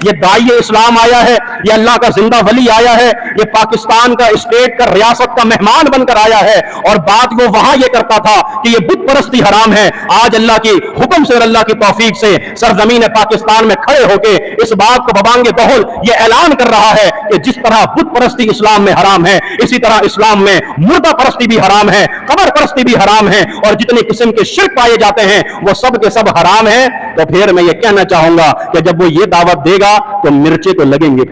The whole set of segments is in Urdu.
یہ داعی اسلام آیا ہے، یہ اللہ کا زندہ ولی آیا ہے، یہ پاکستان کا اسٹیٹ کا ریاست کا مہمان بن کر آیا ہے، اور بات وہ وہاں یہ کرتا تھا کہ یہ بت پرستی حرام ہے۔ آج اللہ کی حکم سے اور اللہ کی توفیق سے سرزمین پاکستان میں کھڑے ہو کے اس بات کو ببانگ بہل یہ اعلان کر رہا ہے کہ جس طرح بت پرستی اسلام میں حرام ہے، اسی طرح اسلام میں مردہ پرستی بھی حرام ہے، قبر پرستی بھی حرام ہے، اور جتنے قسم کے شرک پائے جاتے ہیں وہ سب کے سب حرام ہیں۔ تو پھر میں یہ کہنا چاہوں گا کہ جب وہ یہ دعوت دے گا تو مرچے تو لگیں گے،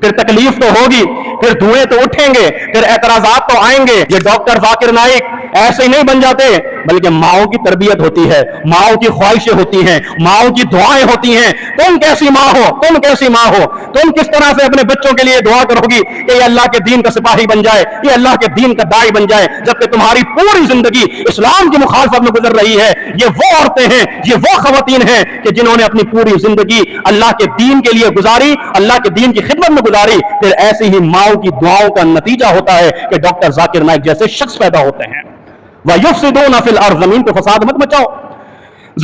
پھر تکلیف تو ہوگی، پھر دھوئیں تو اٹھیں گے، پھر اعتراضات تو آئیں گے۔ یہ ڈاکٹر ذاکر نائک ایسے ہی نہیں بن جاتے، بلکہ ماؤں کی تربیت ہوتی ہے، ماؤں کی خواہشیں ہوتی ہیں، ماؤں کی دعائیں ہوتی ہیں۔ تم کیسی ماں ہو، تم کیسی ماں ہو، تم کس طرح سے اپنے بچوں کے لیے دعا کرو گی کہ یہ اللہ کے دین کا سپاہی بن جائے، یہ اللہ کے دین کا داعی بن جائے، جبکہ تمہاری پوری زندگی اسلام کی مخالفت میں گزر رہی ہے۔ یہ وہ عورتیں ہیں، یہ وہ خواتین ہیں کہ جنہوں نے اپنی پوری زندگی اللہ کے دین کے لیے گزاری، اللہ کے دین کی خدمت میں گزاری۔ پھر ایسی ہی ماؤں کی دعاؤں کا نتیجہ ہوتا ہے کہ ڈاکٹر ذاکر نائک جیسے شخص پیدا ہوتے ہیں۔ وَيُفْسِدُونَ فِي الْأَرْضِ، زمین پہ فساد مت مچاؤ،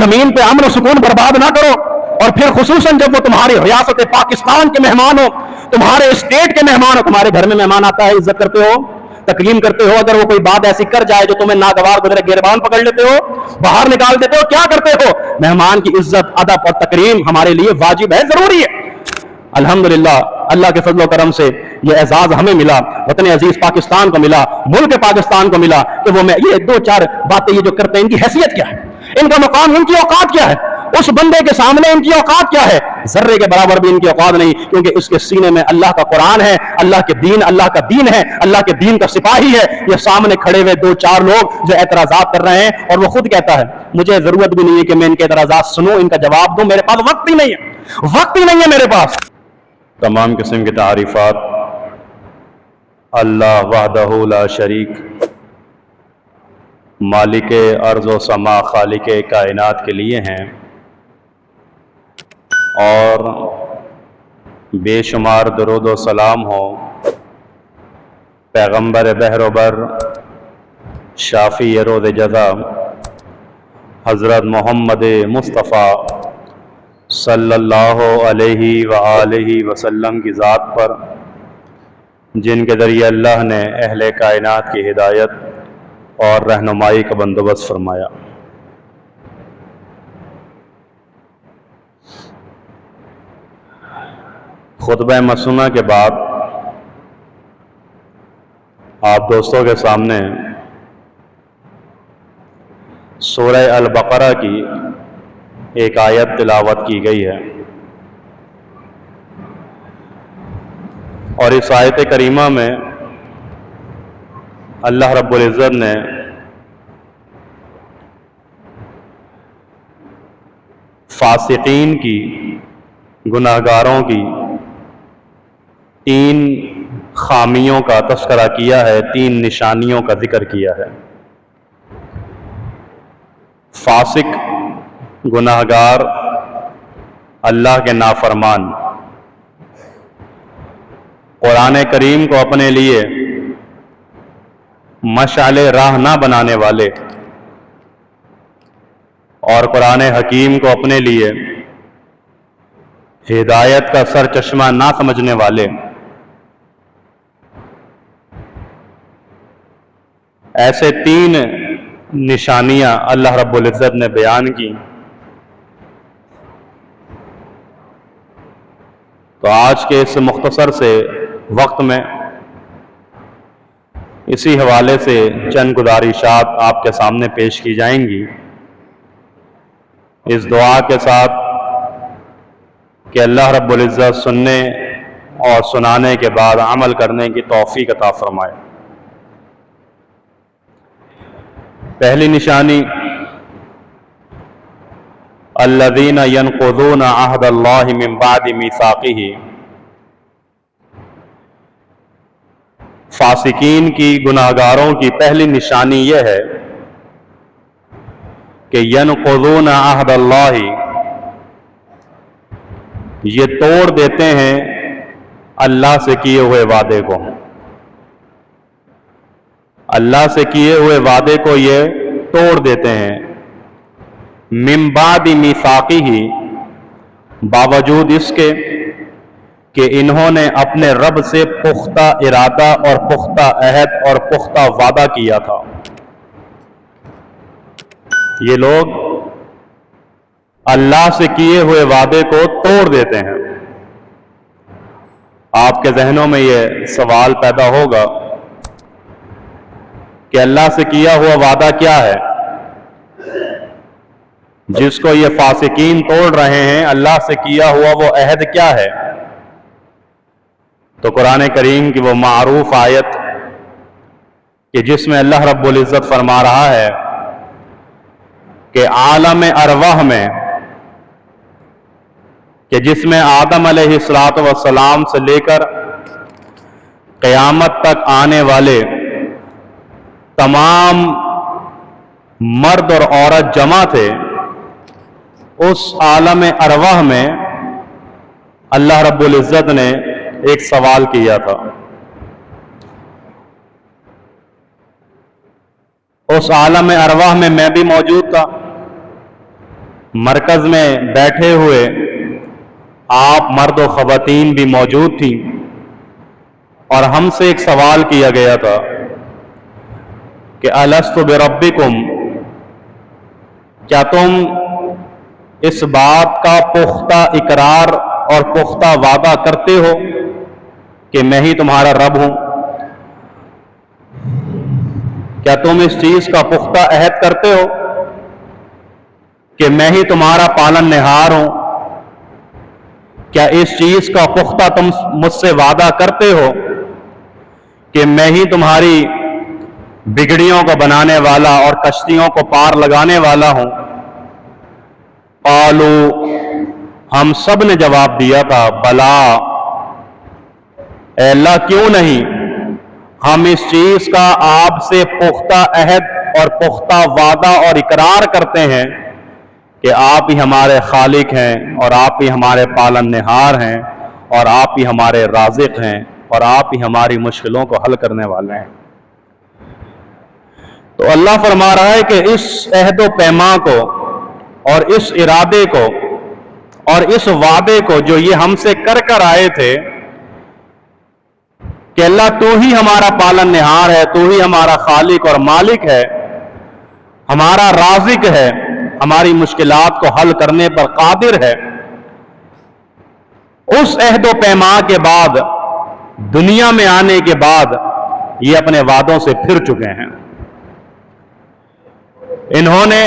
زمین پہ امن و سکون برباد نہ کرو۔ اور پھر خصوصاً جب وہ تمہاری ریاست پاکستان کے مہمان ہو، تمہارے اسٹیٹ کے مہمان ہو، تمہارے گھر میں مہمان آتا ہے، عزت کرتے ہو، تکریم کرتے ہو، اگر وہ کوئی بات ایسی کر جائے جو تمہیں ناگوار گزرے گربان پکڑ لیتے ہو، باہر نکال دیتے ہو، کیا کرتے ہو؟ مہمان کی عزت، ادب اور تکریم ہمارے لیے واجب ہے، ضروری ہے۔ الحمدللہ اللہ کے فضل و کرم سے یہ اعزاز ہمیں ملا، وطن عزیز پاکستان کو ملا، ملک پاکستان کو ملا کہ وہ یہ دو چار باتیں یہ جو کرتے ہیں، ان کی حیثیت کیا ہے، ان کا مقام، ان کی اوقات کیا ہے، اس بندے کے سامنے ان کی اوقات کیا ہے؟ ذرے کے برابر بھی ان کی اوقات نہیں، کیونکہ اس کے سینے میں اللہ کا قرآن ہے، اللہ کے دین، اللہ کا دین ہے، اللہ کے دین کا سپاہی ہے۔ یہ سامنے کھڑے ہوئے دو چار لوگ جو اعتراضات کر رہے ہیں، اور وہ خود کہتا ہے مجھے ضرورت بھی نہیں ہے کہ میں ان کے اعتراضات سنوں، ان کا جواب دوں، میرے پاس وقت ہی نہیں ہے، وقت ہی نہیں ہے میرے پاس۔ تمام قسم کی تعریفات اللہ وحدہ لا شریک، مالک ارض و سما، خالق کائنات کے لیے ہیں، اور بے شمار درود و سلام ہو پیغمبر بحر و بر، شافی روز جزا، حضرت محمد مصطفیٰ صلی اللہ علیہ وآلہ وسلم کی ذات پر، جن کے ذریعے اللہ نے اہل کائنات کی ہدایت اور رہنمائی کا بندوبست فرمایا۔ خطبہ مسنونہ کے بعد آپ دوستوں کے سامنے سورہ البقرہ کی ایک آیت تلاوت کی گئی ہے، اور اس آیت کریمہ میں اللہ رب العزت نے فاسقین کی، گناہگاروں کی تین خامیوں کا تذکرہ کیا ہے، تین نشانیوں کا ذکر کیا ہے۔ فاسق، گناہگار، اللہ کے نافرمان، قرآن کریم کو اپنے لیے مشعل راہ نہ بنانے والے، اور قرآن حکیم کو اپنے لیے ہدایت کا سرچشمہ نہ سمجھنے والے، ایسے تین نشانیاں اللہ رب العزت نے بیان کی۔ تو آج کے اس مختصر سے وقت میں اسی حوالے سے چند گزارشات آپ کے سامنے پیش کی جائیں گی، اس دعا کے ساتھ کہ اللہ رب العزت سننے اور سنانے کے بعد عمل کرنے کی توفیق عطا فرمائے۔ پہلی نشانی، الذین ینقضون عہد اللہ من بعد میثاقہ، فاسقین کی، گناہگاروں کی پہلی نشانی یہ ہے کہ ینقضون عہد اللہ، یہ توڑ دیتے ہیں اللہ سے کیے ہوئے وعدے کو، اللہ سے کیے ہوئے وعدے کو یہ توڑ دیتے ہیں۔ من بعد میثاقہ، باوجود اس کے کہ انہوں نے اپنے رب سے پختہ ارادہ اور پختہ عہد اور پختہ وعدہ کیا تھا. یہ لوگ اللہ سے کیے ہوئے وعدے کو توڑ دیتے ہیں. آپ کے ذہنوں میں یہ سوال پیدا ہوگا کہ اللہ سے کیا ہوا وعدہ کیا ہے جس کو یہ فاسقین توڑ رہے ہیں؟ اللہ سے کیا ہوا وہ عہد کیا ہے؟ تو قرآن کریم کی وہ معروف آیت کہ جس میں اللہ رب العزت فرما رہا ہے کہ عالم ارواح میں، کہ جس میں آدم علیہ السلام سے لے کر قیامت تک آنے والے تمام مرد اور عورت جمع تھے، اس عالم ارواح میں اللہ رب العزت نے ایک سوال کیا تھا. اس عالم ارواح میں میں بھی موجود تھا. مرکز میں بیٹھے ہوئے آپ مرد و خواتین بھی موجود تھی، اور ہم سے ایک سوال کیا گیا تھا کہ الست بربکم، کیا تم اس بات کا پختہ اقرار اور پختہ وعدہ کرتے ہو کہ میں ہی تمہارا رب ہوں؟ کیا تم اس چیز کا پختہ عہد کرتے ہو کہ میں ہی تمہارا پالن نہار ہوں؟ کیا اس چیز کا پختہ تم مجھ سے وعدہ کرتے ہو کہ میں ہی تمہاری بگڑیوں کو بنانے والا اور کشتیوں کو پار لگانے والا ہوں؟ قالو، ہم سب نے جواب دیا تھا، بلا، اے اللہ کیوں نہیں، ہم اس چیز کا آپ سے پختہ عہد اور پختہ وعدہ اور اقرار کرتے ہیں کہ آپ ہی ہمارے خالق ہیں، اور آپ ہی ہمارے پالن نہار ہیں، اور آپ ہی ہمارے رازق ہیں، اور آپ ہی ہماری مشکلوں کو حل کرنے والے ہیں. تو اللہ فرما رہا ہے کہ اس عہد و پیما کو اور اس ارادے کو اور اس وعدے کو جو یہ ہم سے کر آئے تھے کہ اللہ تو ہی ہمارا پالن نہار ہے، تو ہی ہمارا خالق اور مالک ہے، ہمارا رازق ہے، ہماری مشکلات کو حل کرنے پر قادر ہے، اس عہد و پیما کے بعد، دنیا میں آنے کے بعد، یہ اپنے وعدوں سے پھر چکے ہیں. انہوں نے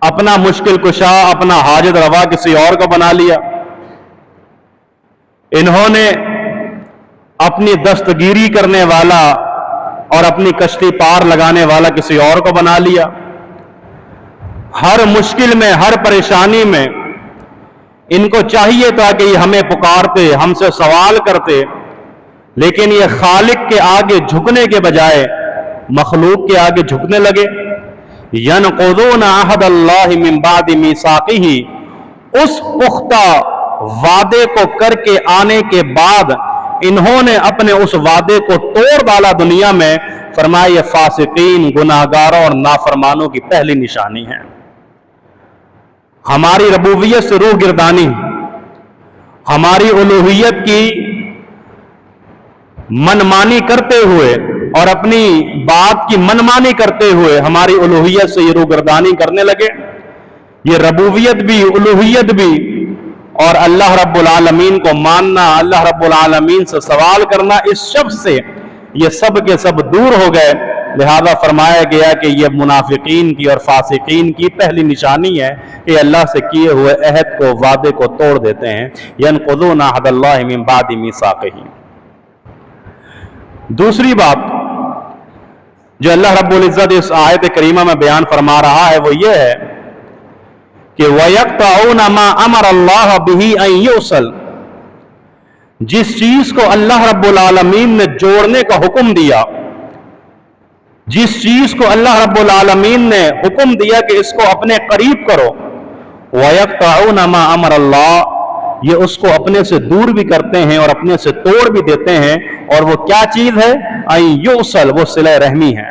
اپنا مشکل کشا، اپنا حاجت روا کسی اور کو بنا لیا. انہوں نے اپنی دستگیری کرنے والا اور اپنی کشتی پار لگانے والا کسی اور کو بنا لیا. ہر مشکل میں، ہر پریشانی میں ان کو چاہیے تھا کہ یہ ہمیں پکارتے، ہم سے سوال کرتے، لیکن یہ خالق کے آگے جھکنے کے بجائے مخلوق کے آگے جھکنے لگے. ينقضون عہد اللہ من بعد میثاقہ، اس پختہ وعدے کو کر کے آنے کے بعد انہوں نے اپنے اس وعدے کو توڑ ڈالا دنیا میں. فرمایا یہ فاسقین، گناہگاروں اور نافرمانوں کی پہلی نشانی ہے. ہماری ربوبیت سے روح گردانی، ہماری الوہیت کی منمانی کرتے ہوئے اور اپنی بات کی منمانی کرتے ہوئے ہماری الوہیت سے یہ روگردانی کرنے لگے. یہ ربوبیت بھی، الوہیت بھی، اور اللہ رب العالمین کو ماننا، اللہ رب العالمین سے سوال کرنا، اس شب سے یہ سب کے سب دور ہو گئے. لہذا فرمایا گیا کہ یہ منافقین کی اور فاسقین کی پہلی نشانی ہے کہ اللہ سے کیے ہوئے عہد کو، وعدے کو توڑ دیتے ہیں. ينقضون عہد اللہ من بعد میثاقہ. دوسری بات جو اللہ رب العزت اس آیت کریمہ میں بیان فرما رہا ہے وہ یہ ہے کہ وَيَقْطَعُونَ مَا أَمَرَ اللَّهَ بِهِ أَن يُوصَلَ، جس چیز کو اللہ رب العالمین نے جوڑنے کا حکم دیا، جس چیز کو اللہ رب العالمین نے حکم دیا کہ اس کو اپنے قریب کرو، وَيَقْطَعُونَ مَا أَمَرَ اللَّهُ، یہ اس کو اپنے سے دور بھی کرتے ہیں اور اپنے سے توڑ بھی دیتے ہیں. اور وہ کیا چیز ہے؟ أَن يُوصَلَ، وہ صلہ رحمی ہے.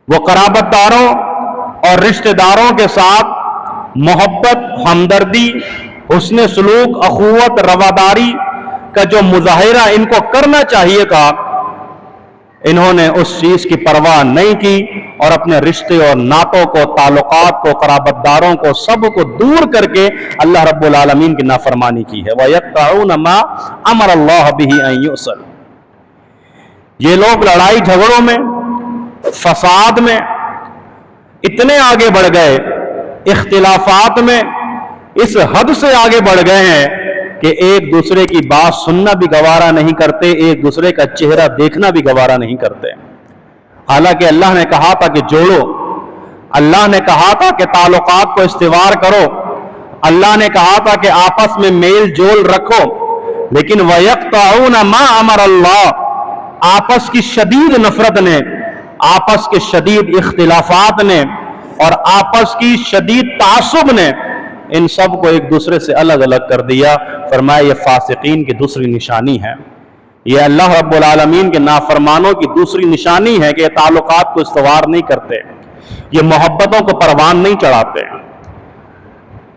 وہ قرابت داروں اور رشتہ داروں کے ساتھ محبت، ہمدردی حسن سلوک، اخوت، رواداری کا جو مظاہرہ ان کو کرنا چاہیے تھا، انہوں نے اس چیز کی پرواہ نہیں کی اور اپنے رشتے اور ناتوں کو، تعلقات کو، قرابت داروں کو، سب کو دور کر کے اللہ رب العالمین کی نافرمانی کی ہے۔ وَيَقْطَعُونَ مَا أَمَرَ اللَّهُ بِهِ أَن يُوصَلَ۔ یہ لوگ لڑائی جھگڑوں میں، فساد میں اتنے آگے بڑھ گئے، اختلافات میں اس حد سے آگے بڑھ گئے ہیں کہ ایک دوسرے کی بات سننا بھی گوارا نہیں کرتے، ایک دوسرے کا چہرہ دیکھنا بھی گوارا نہیں کرتے۔ حالانکہ اللہ نے کہا تھا کہ جوڑو، اللہ نے کہا تھا کہ تعلقات کو استوار کرو، اللہ نے کہا تھا کہ آپس میں میل جول رکھو، لیکن وَيَقْطَعُونَ مَا أَمَرَ اللَّهُ، آپس کی شدید نفرت نے، آپس کے شدید اختلافات نے اور آپس کی شدید تعصب نے ان سب کو ایک دوسرے سے الگ الگ کر دیا۔ فرمایا یہ فاسقین کی دوسری نشانی ہے، یہ اللہ رب العالمین کے نافرمانوں کی دوسری نشانی ہے کہ یہ تعلقات کو استوار نہیں کرتے، یہ محبتوں کو پروان نہیں چڑھاتے۔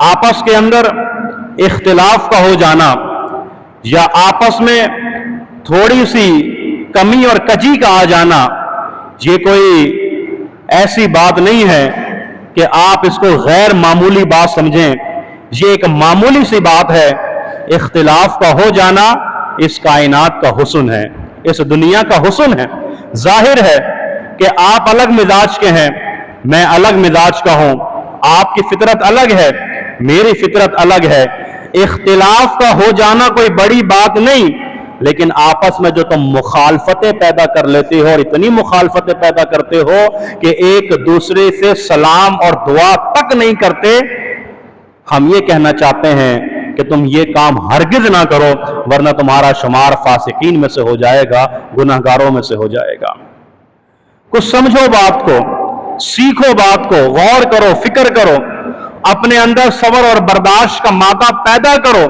آپس کے اندر اختلاف کا ہو جانا یا آپس میں تھوڑی سی کمی اور کجی کا آ جانا، یہ کوئی ایسی بات نہیں ہے کہ آپ اس کو غیر معمولی بات سمجھیں، یہ ایک معمولی سی بات ہے۔ اختلاف کا ہو جانا اس کائنات کا حسن ہے، اس دنیا کا حسن ہے۔ ظاہر ہے کہ آپ الگ مزاج کے ہیں، میں الگ مزاج کا ہوں، آپ کی فطرت الگ ہے، میری فطرت الگ ہے۔ اختلاف کا ہو جانا کوئی بڑی بات نہیں، لیکن آپس میں جو تم مخالفتیں پیدا کر لیتے ہو اور اتنی مخالفتیں پیدا کرتے ہو کہ ایک دوسرے سے سلام اور دعا تک نہیں کرتے، ہم یہ کہنا چاہتے ہیں کہ تم یہ کام ہرگز نہ کرو، ورنہ تمہارا شمار فاسقین میں سے ہو جائے گا، گناہگاروں میں سے ہو جائے گا۔ کچھ سمجھو بات کو، سیکھو بات کو، غور کرو، فکر کرو، اپنے اندر صبر اور برداشت کا مادہ پیدا کرو،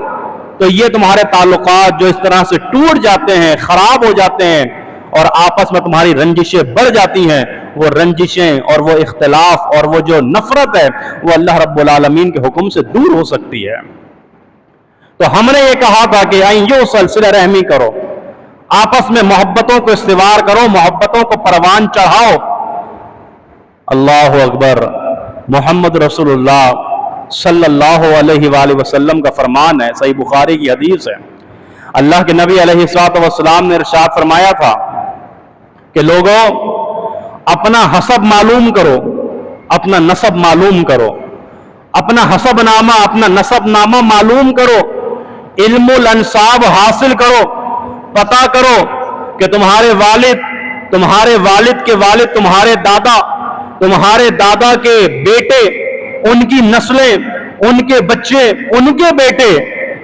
تو یہ تمہارے تعلقات جو اس طرح سے ٹوٹ جاتے ہیں، خراب ہو جاتے ہیں اور آپس میں تمہاری رنجشیں بڑھ جاتی ہیں، وہ رنجشیں اور وہ اختلاف اور وہ جو نفرت ہے وہ اللہ رب العالمین کے حکم سے دور ہو سکتی ہے۔ تو ہم نے یہ کہا تھا کہ یہ سلسلہ رحمی کرو، آپس میں محبتوں کو استوار کرو، محبتوں کو پروان چڑھاؤ۔ اللہ اکبر، محمد رسول اللہ صلی اللہ علیہ وآلہ وسلم کا فرمان ہے، صحیح بخاری کی حدیث ہے۔ اللہ کے نبی علیہ الصلوۃ والسلام نے ارشاد فرمایا تھا کہ لوگوں اپنا حسب معلوم کرو، اپنا نسب معلوم کرو، اپنا حسب نامہ، اپنا نسب نامہ معلوم کرو، علم الانساب حاصل کرو، پتہ کرو کہ تمہارے والد کے والد، تمہارے دادا کے بیٹے، ان کی نسلیں، ان کے بچے، ان کے بیٹے،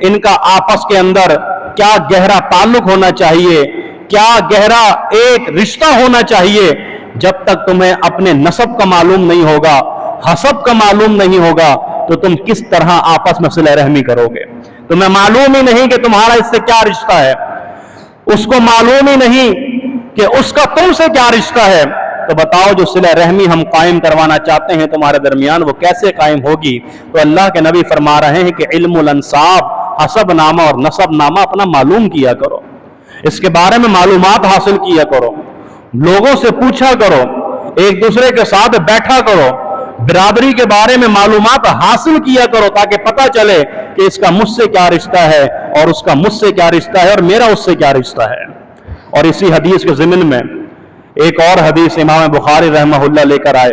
ان کا آپس کے اندر کیا گہرا تعلق ہونا چاہیے، کیا گہرا ایک رشتہ ہونا چاہیے۔ جب تک تمہیں اپنے نسب کا معلوم نہیں ہوگا، حسب کا معلوم نہیں ہوگا، تو تم کس طرح آپس میں صلہ رحمی کرو گے؟ تمہیں معلوم ہی نہیں کہ تمہارا اس سے کیا رشتہ ہے، اس کو معلوم ہی نہیں کہ اس کا تم سے کیا رشتہ ہے، تو بتاؤ جو صلہ رحمی ہم قائم کروانا چاہتے ہیں تمہارے درمیان وہ کیسے قائم ہوگی؟ تو اللہ کے نبی فرما رہے ہیں کہ علم الانساب، حسب نامہ اور نسب نامہ اپنا معلوم کیا کرو، اس کے بارے میں معلومات حاصل کیا کرو، لوگوں سے پوچھا کرو، ایک دوسرے کے ساتھ بیٹھا کرو، برادری کے بارے میں معلومات حاصل کیا کرو، تاکہ پتہ چلے کہ اس کا مجھ سے کیا رشتہ ہے اور اس کا مجھ سے کیا رشتہ ہے اور میرا اس سے کیا رشتہ ہے۔ اور اسی حدیث کے ضمن میں ایک اور حدیث امام بخاری رحمہ اللہ لے کر آئے،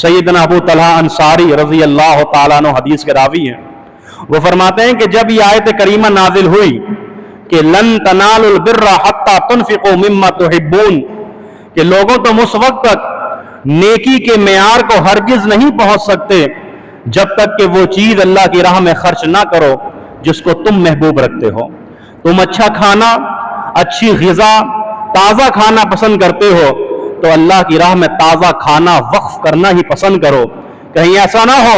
سیدنا ابو طلحہ انصاری رضی اللہ تعالیٰ عنہ حدیث کے راوی ہیں، وہ فرماتے ہیں کہ جب یہ آیت کریمہ نازل ہوئی کہ لن تنالوا البر حتی تنفقوا مما تحبون، کہ لوگوں تم اس وقت تک نیکی کے معیار کو ہرگز نہیں پہنچ سکتے جب تک کہ وہ چیز اللہ کی راہ میں خرچ نہ کرو جس کو تم محبوب رکھتے ہو۔ تم اچھا کھانا، اچھی غذا، تازہ کھانا پسند کرتے ہو تو اللہ کی راہ میں تازہ کھانا وقف کرنا ہی پسند کرو۔ کہیں ایسا نہ ہو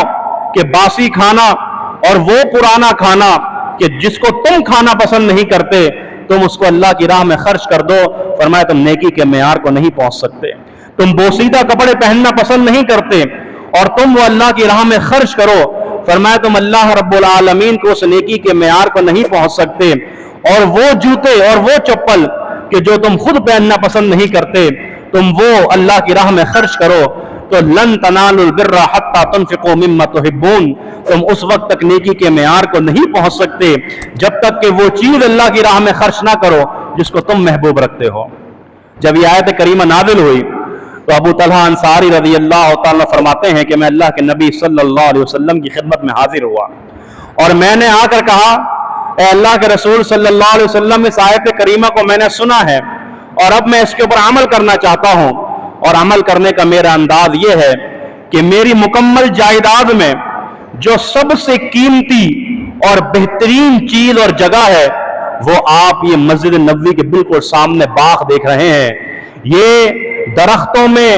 کہ باسی کھانا اور وہ پرانا کھانا کہ جس کو تم کھانا پسند نہیں کرتے تم اس کو اللہ کی راہ میں خرچ کر دو۔ فرمایا تم نیکی کے معیار کو نہیں پہنچ سکتے۔ تم بوسیدہ کپڑے پہننا پسند نہیں کرتے اور تم وہ اللہ کی راہ میں خرچ کرو۔ فرمایا تم اللہ رب العالمین کو اس نیکی کے معیار کو نہیں پہنچ سکتے، اور وہ جوتے اور وہ چپل کہ جو تم خود پہننا پسند نہیں کرتے تم وہ اللہ کی راہ میں خرچ کرو تو لن تنالوا البر حتى تنفقوا مما تحبون، تم اس وقت تک نیکی کے معیار کو نہیں پہنچ سکتے جب تک کہ وہ چیز اللہ کی راہ میں خرچ نہ کرو جس کو تم محبوب رکھتے ہو۔ جب یہ آیت کریمہ نازل ہوئی تو ابو طلحہ انصاری رضی اللہ تعالیٰ فرماتے ہیں کہ میں اللہ کے نبی صلی اللہ علیہ وسلم کی خدمت میں حاضر ہوا اور میں نے آ کر کہا اے اللہ کے رسول صلی اللہ علیہ وسلم، اس آیت کریمہ کو میں نے سنا ہے اور اب میں اس کے اوپر عمل کرنا چاہتا ہوں، اور عمل کرنے کا میرا انداز یہ ہے کہ میری مکمل جائیداد میں جو سب سے قیمتی اور بہترین چیز اور جگہ ہے وہ آپ یہ مسجد نبوی کے بالکل سامنے باغ دیکھ رہے ہیں، یہ درختوں میں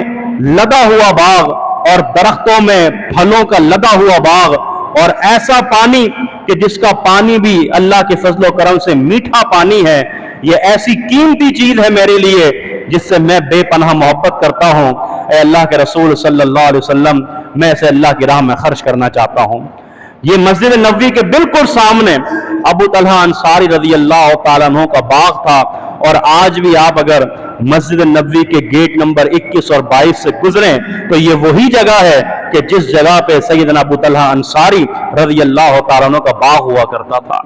لدا ہوا باغ اور درختوں میں پھلوں کا لدا ہوا باغ، اور ایسا پانی کہ جس کا پانی بھی اللہ کے فضل و کرم سے میٹھا پانی ہے، یہ ایسی قیمتی چیز ہے میرے لیے جس سے میں بے پناہ محبت کرتا ہوں۔ اے اللہ کے رسول صلی اللہ علیہ وسلم، میں اسے اللہ کی راہ میں خرچ کرنا چاہتا ہوں۔ یہ مسجد نبوی کے بالکل سامنے ابو طلحہ انصاری رضی اللہ تعالیٰ عنہ کا باغ تھا، اور آج بھی آپ اگر مسجد نبوی کے گیٹ نمبر 21 اور 22 سے گزریں تو یہ وہی جگہ ہے کہ جس جگہ پہ سیدنا ابو طلحہ انصاری رضی اللہ تعالیٰ عنہ کا باغ ہوا کرتا تھا۔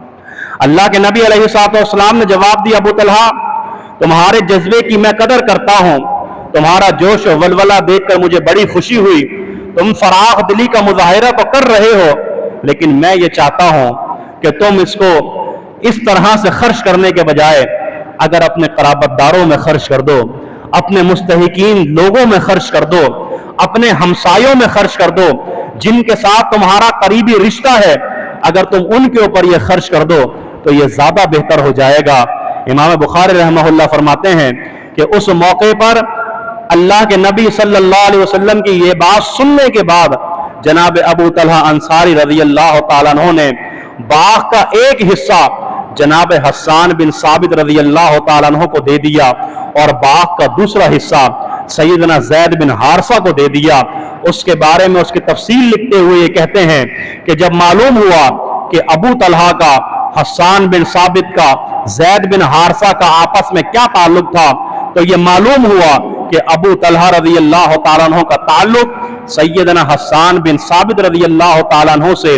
اللہ کے نبی علیہ الصلوۃ والسلام نے جواب دیا، ابو طلحہ تمہارے جذبے کی میں قدر کرتا ہوں، تمہارا جوش و ولولہ دیکھ کر مجھے بڑی خوشی ہوئی، تم فراخ دلی کا مظاہرہ تو کر رہے ہو، لیکن میں یہ چاہتا ہوں کہ تم اس کو اس طرح سے خرچ کرنے کے بجائے اگر اپنے قرابت داروں میں خرچ کر دو، اپنے مستحقین لوگوں میں خرچ کر دو، اپنے ہمسایوں میں خرچ کر دو، جن کے ساتھ تمہارا قریبی رشتہ ہے، اگر تم ان کے اوپر یہ خرچ کر دو تو یہ زیادہ بہتر ہو جائے گا۔ امام بخاری رحمہ اللہ فرماتے ہیں کہ اس موقع پر اللہ کے نبی صلی اللہ علیہ وسلم کی یہ بات سننے کے بعد جناب ابو طلحہ انصاری رضی اللہ تعالیٰ عنہ نے باغ کا ایک حصہ جناب حسان بن ثابت رضی اللہ تعالیٰ عنہ کو دے دیا، اور باغ کا دوسرا حصہ سیدنا زید بن حارثہ کو دے دیا۔ اس کے بارے میں اس کی تفصیل لکھتے ہوئے یہ کہتے ہیں کہ جب معلوم ہوا کہ ابو طلحہ کا، حسان بن ثابت کا، زید بن حارثہ کا آپس میں کیا تعلق تھا، تو یہ معلوم ہوا کہ ابو طلحہ رضی اللہ تعالیٰ عنہ کا تعلق سیدنا حسان بن ثابت رضی اللہ تعالیٰ عنہ سے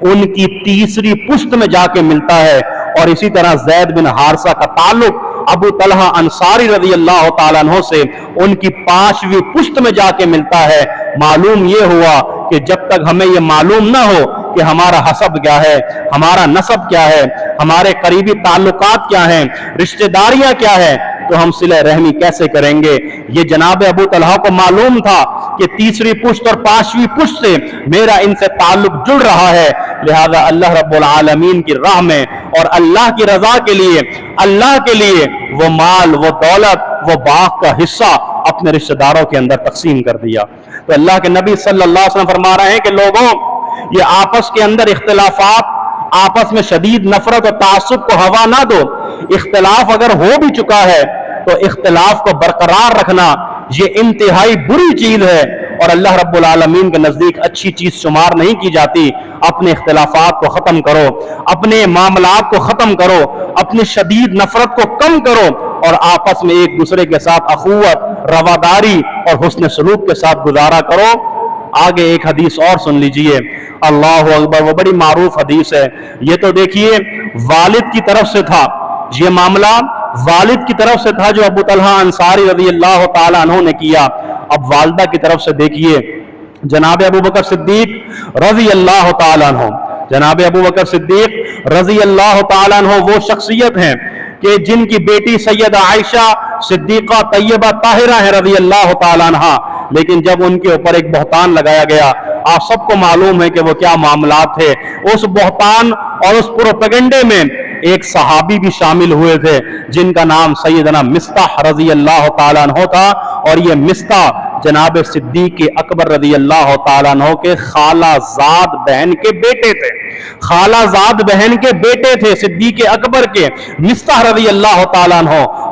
ان کی تیسری پشت میں جا کے ملتا ہے، اور اسی طرح زید بن حارثہ کا تعلق ابو طلحہ انصاری رضی اللہ تعالیٰ عنہ سے ان کی 5ویں پشت میں جا کے ملتا ہے۔ معلوم یہ ہوا کہ جب تک ہمیں یہ معلوم نہ ہو کہ ہمارا حسب کیا ہے، ہمارا نسب کیا ہے، ہمارے قریبی تعلقات کیا ہیں، رشتہ داریاں کیا ہیں، تو ہم صلہ رحمی کیسے کریں گے؟ یہ جناب ابو طلحہ کو معلوم تھا کہ تیسری پشت اور 5ویں پشت سے میرا ان سے تعلق جڑ رہا ہے، لہذا اللہ رب العالمین کی راہ میں اور اللہ کی رضا کے لیے، اللہ کے لیے وہ مال، وہ دولت، وہ باغ کا حصہ اپنے رشتہ داروں کے اندر تقسیم کر دیا۔ تو اللہ کے نبی صلی اللہ علیہ وسلم فرما رہے ہیں کہ لوگوں، یہ آپس کے اندر اختلافات، آپس میں شدید نفرت اور تعصب کو ہوا نہ دو۔ اختلاف اگر ہو بھی چکا ہے تو اختلاف کو برقرار رکھنا یہ انتہائی بری چیز ہے، اور اللہ رب العالمین کے نزدیک اچھی چیز شمار نہیں کی جاتی۔ اپنے اختلافات کو ختم کرو، اپنے معاملات کو ختم کرو، اپنی شدید نفرت کو کم کرو، اور آپس میں ایک دوسرے کے ساتھ اخوت، رواداری اور حسن سلوک کے ساتھ گزارا کرو۔ آگے ایک حدیث اور سن لیجئے، اللہ اکبر، وہ بڑی معروف حدیث ہے۔ یہ تو دیکھیے والد کی طرف سے تھا، یہ معاملہ والد کی طرف سے تھا جو ابو طلحہ انصاری رضی اللہ تعالیٰ عنہ نے کیا۔ اب والدہ کی طرف سے دیکھیے، جناب ابو بکر صدیق رضی اللہ تعالیٰ عنہ، جناب ابو بکر صدیق رضی اللہ تعالیٰ عنہ وہ شخصیت ہیں کہ جن کی بیٹی سیدہ عائشہ صدیقہ طیبہ طاہرہ ہے رضی اللہ تعالیٰ عنہ، لیکن جب ان کے اوپر ایک بہتان لگایا گیا، آپ سب کو معلوم ہے کہ وہ کیا معاملات تھے۔ اس بہتان اور اس پروپیگنڈے میں ایک صحابی بھی شامل ہوئے تھے جن کا نام سیدنا مصطح رضی اللہ تعالیٰ عنہ تھا، اور یہ مصطح جناب صدیق اکبر رضی اللہ تعالیٰ عنہ کے خالہ زاد بہن کے بیٹے تھے، خالہ زاد بہن کے بیٹے تھے صدیق اکبر کے، مصطح رضی اللہ تعالیٰ عنہ۔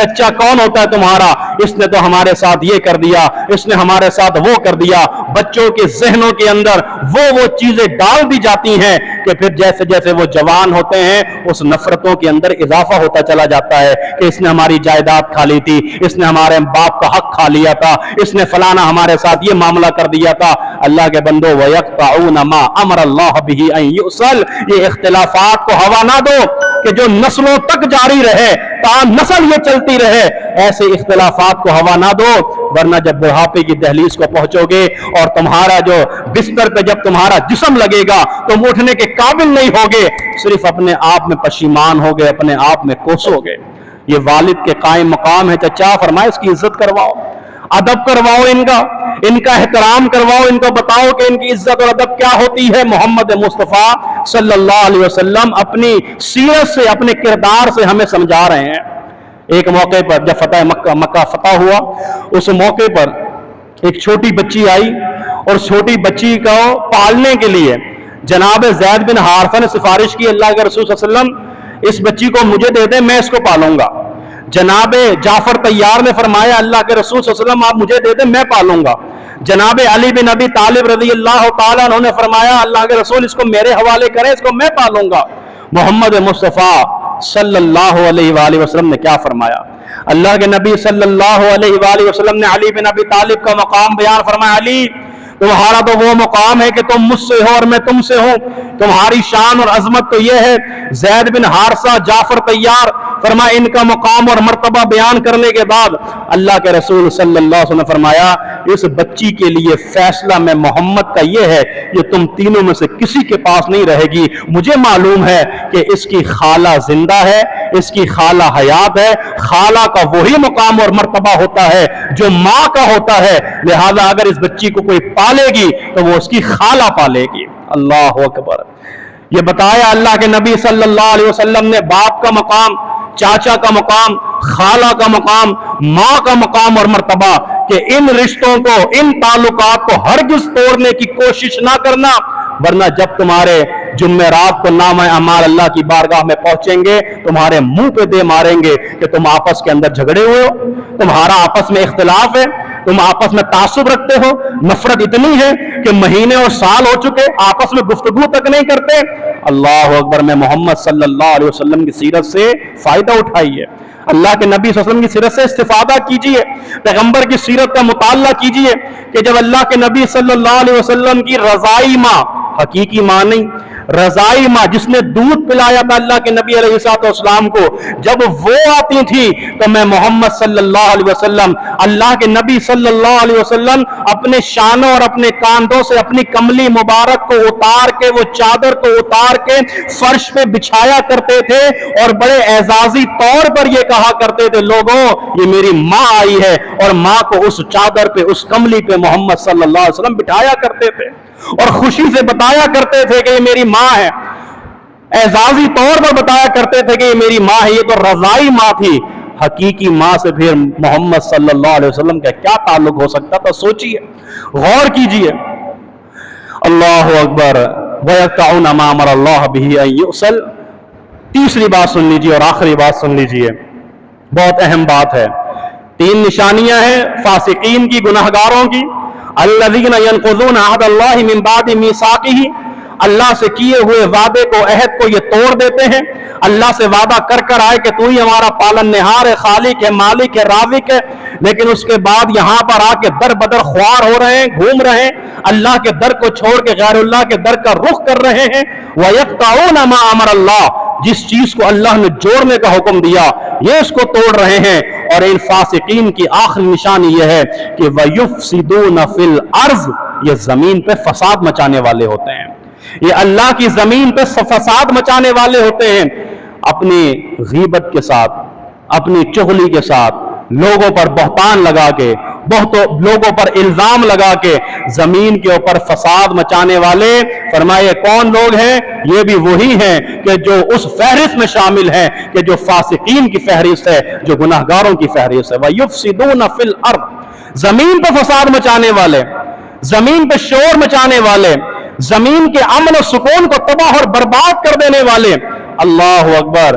چچا کون ہوتا ہے تمہارا, اس نے تو ہمارے ساتھ یہ کر دیا, اس نے ہمارے ساتھ وہ کر دیا. بچوں کے ذہنوں کے اندر وہ چیزیں ڈال دی جاتی ہیں کہ پھر جیسے جیسے وہ جوان ہوتے ہیں اس نفرتوں کے اندر اضافہ ہوتا چلا جاتا ہے کہ اس نے ہماری جائیداد کھا لی تھی, اس نے ہمارے باپ کا حق کھا لیا تھا, اس نے فلانا ہمارے ساتھ یہ معاملہ کر دیا تھا. اللہ کے بندو وَيَقْطَعُونَ مَا أَمَرَ اللَّهُ بِهِ أَن يُؤْصَلَ, یہ اختلافات کو ہوا نہ دو کہ جو نسلوں تک جاری رہے, تا نسل یہ چلتی رہے, ایسے اختلافات کو ہوا نہ دو, ورنہ جب بڑھاپے کی دہلیز کو پہنچو گے اور تمہارا جو بستر پہ جب تمہارا جسم لگے گا تم اٹھنے کے قابل نہیں ہوگے, صرف اپنے آپ میں پشیمان ہوگے, اپنے آپ میں کوسو گے. یہ والد کے قائم مقام ہے. چچا فرمائے اس کی عزت کرواؤ, ادب کرواؤ, ان کا احترام کرواؤ, ان کو بتاؤ کہ ان کی عزت اور ادب کیا ہوتی ہے. محمد مصطفیٰ صلی اللہ علیہ وسلم اپنی سیرت سے, اپنے کردار سے ہمیں سمجھا رہے ہیں. ایک موقع پر جب فتح مکہ فتح ہوا, اس موقع پر ایک چھوٹی بچی آئی اور چھوٹی بچی کو پالنے کے لیے جناب زید بن حارثہ نے سفارش کی, اللہ کے رسول صلی اللہ علیہ وسلم اس بچی کو مجھے دے دیں, میں اس کو پالوں گا. جناب جعفر طیار نے فرمایا اللہ کے رسول صلی اللہ علیہ وسلم آپ مجھے دے دیں, میں پالوں گا. جناب علی بن ابی طالب رضی اللہ تعالیٰ انہوں نے فرمایا اللہ کے رسول اس کو میرے حوالے کریں, اس کو میں پالوں گا. محمد مصطفیٰ صلی اللہ علیہ وآلہ وسلم نے کیا فرمایا؟ اللہ کے نبی صلی اللہ علیہ وآلہ وسلم نے علی بن ابی طالب کا مقام بیان فرمایا, علی تمہارا تو وہ مقام ہے کہ تم مجھ سے ہو اور میں تم سے ہوں, تمہاری شان اور عظمت تو یہ ہے. زید بن حارثہ, جعفر طیار, فرمایا ان کا مقام اور مرتبہ بیان کرنے کے بعد اللہ کے رسول صلی اللہ علیہ وسلم نے فرمایا اس بچی کے لیے فیصلہ میں محمد کا یہ ہے یہ تم تینوں میں سے کسی کے پاس نہیں رہے گی. مجھے معلوم ہے کہ اس کی خالہ زندہ ہے, اس کی خالہ حیات ہے. خالہ کا وہی مقام اور مرتبہ ہوتا ہے جو ماں کا ہوتا ہے, لہذا اگر اس بچی کو کوئی پالے گی تو وہ اس کی خالہ پالے گی. اللہ اکبر. یہ بتایا اللہ کے نبی صلی اللہ علیہ وسلم نے باپ کا مقام, چاچا کا مقام, خالہ کا مقام, ماں کا مقام اور مرتبہ, کہ ان رشتوں کو, ان تعلقات کو ہرگز توڑنے کی کوشش نہ کرنا, ورنہ جب تمہارے جمعرات کو نامہ اعمال اللہ کی بارگاہ میں پہنچیں گے تمہارے منہ پہ دے ماریں گے کہ تم آپس کے اندر جھگڑے ہوئے ہو, تمہارا آپس میں اختلاف ہے, تم آپس میں تعصب رکھتے ہو, نفرت اتنی ہے کہ مہینے اور سال ہو چکے آپس میں گفتگو تک نہیں کرتے. اللہ اکبر. میں محمد صلی اللہ علیہ وسلم کی سیرت سے فائدہ اٹھائیے, اللہ کے نبی صلی اللہ علیہ وسلم کی سیرت سے استفادہ کیجئے, پیغمبر کی سیرت کا مطالعہ کیجئے کہ جب اللہ کے نبی صلی اللہ علیہ وسلم کی رضائی ماں, حقیقی ماں نہیں, رضائی ماں جس نے دودھ پلایا تھا اللہ کے نبی علیہ السلام کو, جب وہ آتی تھی تو میں محمد صلی اللہ علیہ وسلم, اللہ کے نبی صلی اللہ علیہ وسلم اپنے شانوں اور اپنے کاندھوں سے اپنی کملی مبارک کو اتار کے, وہ چادر کو اتار کے فرش پہ بچھایا کرتے تھے اور بڑے اعزازی طور پر یہ کہا کرتے تھے لوگوں یہ میری ماں آئی ہے, اور ماں کو اس چادر پہ, اس کملی پہ محمد صلی اللہ علیہ وسلم بٹھایا کرتے تھے اور خوشی سے بتایا کرتے تھے کہ یہ میری ماں ہے, اعزازی طور پر بتایا کرتے تھے کہ یہ میری ماں ہے. یہ تو رضائی ماں تھی, حقیقی ماں سے پھر محمد صلی اللہ علیہ وسلم کا کیا تعلق ہو سکتا تھا؟ سوچئے, غور کیجئے. اللہ اکبر. وَيَقْطَعُونَ مَا أَمَرَ اللَّهُ بِهِ أَن يُؤْصَلَ. تیسری بات سن لیجئے اور آخری بات سن لیجئے, بہت اہم بات ہے. 3 نشانیاں ہیں فاسقین کی, گناہگاروں کی. الذین ینقضون عہد اللہ من بعد میثاقہ, اللہ سے کیے ہوئے وعدے کو, عہد کو یہ توڑ دیتے ہیں. اللہ سے وعدہ کر کر آئے کہ تو ہی ہمارا پالن نہار ہے, خالق ہے, مالک ہے, رازق ہے, لیکن اس کے بعد یہاں پر آ کے در بدر خوار ہو رہے ہیں, گھوم رہے ہیں, اللہ کے در کو چھوڑ کے غیر اللہ کے در کا رخ کر رہے ہیں. وَيَقْطَعُونَ مَا أَمَرَ اللَّهُ, جس چیز کو اللہ نے جوڑنے کا حکم دیا یہ اس کو توڑ رہے ہیں. اور ان فاسقین کی آخری نشانی یہ ہے کہ وَيُفْسِدُونَ فِي الْأَرْضِ, یہ زمین پہ فساد مچانے والے ہوتے ہیں, یہ اللہ کی زمین پہ فساد مچانے والے ہوتے ہیں. اپنی غیبت کے ساتھ, اپنی چغلی کے ساتھ, لوگوں پر بہتان لگا کے, لوگوں پر الزام لگا کے زمین کے اوپر فساد مچانے والے, فرمائے کون لوگ ہیں؟ یہ بھی وہی ہیں کہ جو اس فہرست میں شامل ہیں کہ جو فاسقین کی فہرست ہے, جو گناہگاروں کی فہرست ہے. وَيُفْسِدُونَ فِي الْأَرْضِ, زمین پہ فساد مچانے والے, زمین پہ شور مچانے والے, زمین کے امن و سکون کو تباہ اور برباد کر دینے والے. اللہ اکبر.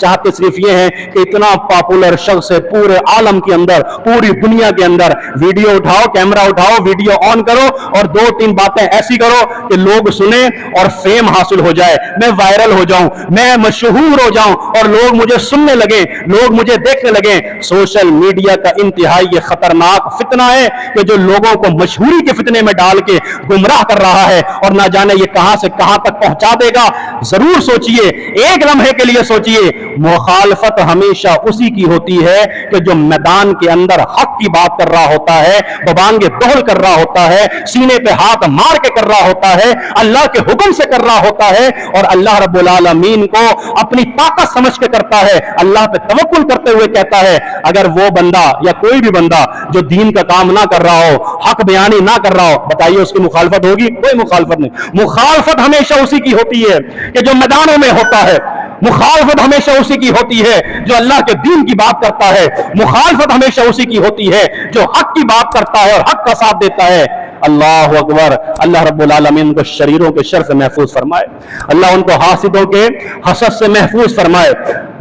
چاہتے صرف یہ ہیں کہ اتنا پاپولر شخص ہے پورے عالم کے اندر، پوری دنیا کے اندر، ویڈیو اٹھاؤ، کیمرہ اٹھاؤ، ویڈیو آن کرو اور 2-3 باتیں ایسی کرو کہ لوگ سنیں اور فیم حاصل ہو جائے، میں وائرل ہو جاؤں، میں مشہور ہو جاؤں اور لوگ مجھے سننے لگیں، لوگ مجھے دیکھنے لگیں۔ سوشل میڈیا کا انتہائی یہ خطرناک فتنہ ہے کہ جو لوگوں کو مشہوری کے فتنے میں ڈال کے گمراہ کر رہا ہے اور نہ جانے یہ کہاں سے کہاں تک پہنچا دے گا۔ ضرور سوچئے، ایک لمحے کے لیے سوچئے، مخالفت ہمیشہ اسی کی ہوتی ہے کہ جو میدان کے اندر حق کی بات کر رہا ہوتا ہے، ببانگے دوہل کر رہا ہوتا ہے، سینے پہ ہاتھ مار کے کر رہا ہوتا ہے، اللہ کے حکم سے کر رہا ہوتا ہے اور اللہ رب العالمین کو اپنی طاقت سمجھ کے کرتا ہے، اللہ پہ توکل کرتے ہوئے کہتا ہے۔ اگر وہ بندہ یا کوئی بھی بندہ جو دین کا کام نہ کر رہا ہو، حق بیانی نہ کر رہا ہو، بتائیے اس کی مخالفت ہوگی؟ کوئی مخالفت نہیں۔ مخالفت ہمیشہ اسی کی ہوتی ہے کہ جو میدانوں میں ہوتا ہے، مخالفت ہمیشہ اسی کی ہوتی ہے جو اللہ کے دین کی بات کرتا ہے، مخالفت ہمیشہ اسی کی ہوتی ہے جو حق کی بات کرتا ہے اور حق کا ساتھ دیتا ہے۔ اللہ اکبر۔ اللہ رب العالمین کو شریروں کے شر سے محفوظ فرمائے، اللہ ان کو حاسدوں کے حسد سے محفوظ فرمائے۔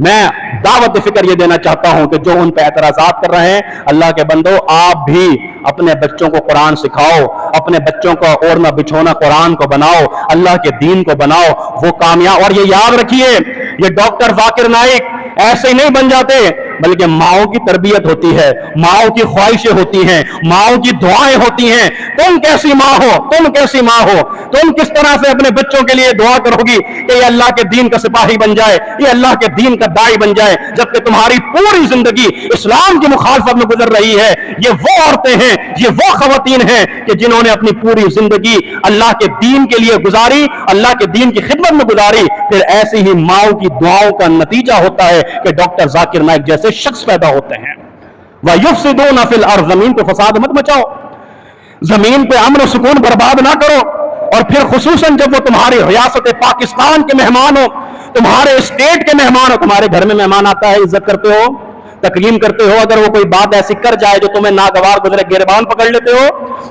میں دعوت فکر یہ دینا چاہتا ہوں کہ جو ان پہ اعتراضات کر رہے ہیں، اللہ کے بندو آپ بھی اپنے بچوں کو قرآن سکھاؤ، اپنے بچوں کا اوڑھنا بچھونا قرآن کو بناؤ، اللہ کے دین کو بناؤ، وہ کامیاب۔ اور یہ یاد رکھیے، یہ ڈاکٹر ذاکر نائک ایسے ہی نہیں بن جاتے، بلکہ ماؤں کی تربیت ہوتی ہے، ماؤں کی خواہشیں ہوتی ہیں، ماؤں کی دعائیں ہوتی ہیں۔ تم کیسی ماں ہو، تم کیسی ماں ہو، تم کس طرح سے اپنے بچوں کے لیے دعا کرو گی کہ یہ اللہ کے دین کا سپاہی بن جائے، یہ اللہ کے دین کا داعی بن جائے، جبکہ تمہاری پوری زندگی اسلام کی مخالفت میں گزر رہی ہے۔ یہ وہ عورتیں ہیں، یہ وہ خواتین ہیں کہ جنہوں نے اپنی پوری زندگی اللہ کے دین کے لیے گزاری، اللہ کے دین کی خدمت میں گزاری، پھر ایسی ہی ماؤں کی دعاؤں کا نتیجہ ہوتا ہے کہ ڈاکٹر ذاکر نائک جیسے شخص پیدا ہوتے ہیں۔ وَيُفْسِدُونَ فِي الْأَرْضِ، زمین پہ فساد مت مچاؤ، زمین پہ امن و سکون برباد نہ کرو۔ اور پھر خصوصاً جب وہ تمہاری ریاست پاکستان کے مہمان ہو، تمہارے اسٹیٹ کے مہمان ہو، تمہارے گھر میں مہمان آتا ہے، عزت کرتے ہو، تکریم کرتے ہو، اگر وہ کوئی بات ایسی کر جائے جو تمہیں ناگوار گزرے، گریبان پکڑ لیتے ہو،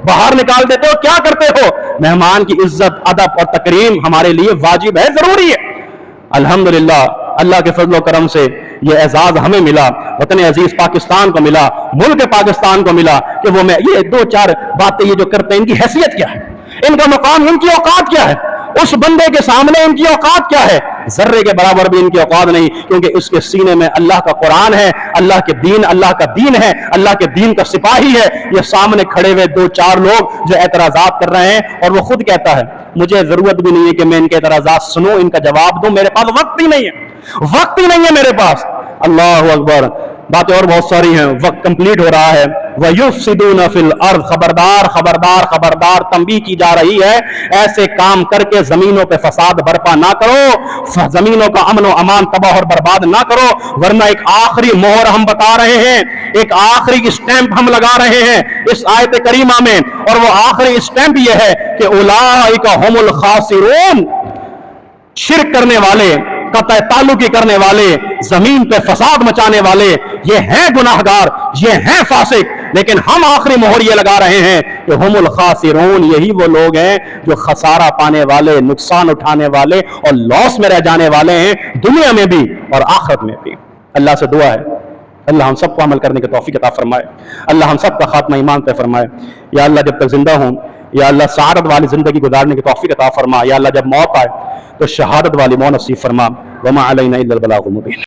باہر نکال دیتے ہو، کیا کرتے ہو؟ مہمان کی عزت، ادب اور تکریم ہمارے لیے واجب ہے، ضروری ہے۔ الحمدللہ اللہ کے فضل و کرم سے یہ اعزاز ہمیں ملا، وطن عزیز پاکستان کو ملا، ملک پاکستان کو ملا کہ وہ یہ 2-4 باتیں یہ جو کرتے ہیں، ان کی حیثیت کیا ہے، ان کا مقام، ان کی اوقات کیا ہے، اس بندے کے سامنے ان کی اوقات کیا ہے؟ ذرے کے برابر بھی ان کی اوقات نہیں، کیونکہ اس کے سینے میں اللہ کا قرآن ہے، اللہ کے دین، اللہ کا دین ہے، اللہ کے دین کا سپاہی ہے۔ یہ سامنے کھڑے ہوئے 2-4 لوگ جو اعتراضات کر رہے ہیں، اور وہ خود کہتا ہے مجھے ضرورت بھی نہیں ہے کہ میں ان کے اعتراضات سنوں، ان کا جواب دوں، میرے پاس وقت ہی نہیں ہے، وقت ہی نہیں ہے میرے پاس۔ اللہ اکبر۔ باتیں اور بہت ساری ہیں، وقت کمپلیٹ ہو رہا ہے۔ وَيُفْسِدُونَ فِي الْأَرْضِ، خبردار خبردار خبردار، تنبیہ کی جا رہی ہے، ایسے کام کر کے زمینوں پہ فساد برپا نہ کرو، زمینوں کا امن و امان تباہ اور برباد نہ کرو، ورنہ ایک آخری مہر ہم بتا رہے ہیں، ایک آخری اسٹیمپ ہم لگا رہے ہیں اس آیت کریمہ میں، اور وہ آخری اسٹیمپ یہ ہے کہ اولئک هم الخاسرون، شرک کرنے والے، قطع تعلقی کرنے والے، زمین پہ فساد مچانے والے، یہ ہیں گناہگار، یہ ہیں فاسق، لیکن ہم آخری مہر یہ لگا رہے ہیں کہ ہم الخاسرون، یہی وہ لوگ ہیں جو خسارہ پانے والے، نقصان اٹھانے والے اور لاس میں رہ جانے والے ہیں، دنیا میں بھی اور آخرت میں بھی۔ اللہ سے دعا ہے اللہ ہم سب کو عمل کرنے کی توفیق عطا فرمائے، اللہ ہم سب کا خاتمہ ایمان پہ فرمائے۔ یا اللہ جب تک زندہ ہوں، یا اللہ سعادت والی زندگی گزارنے کی توفیق عطا فرما، یا اللہ جب موت آئے تو شہادت والی موت نصیب فرما۔ وما علینا الا البلاغ المبین۔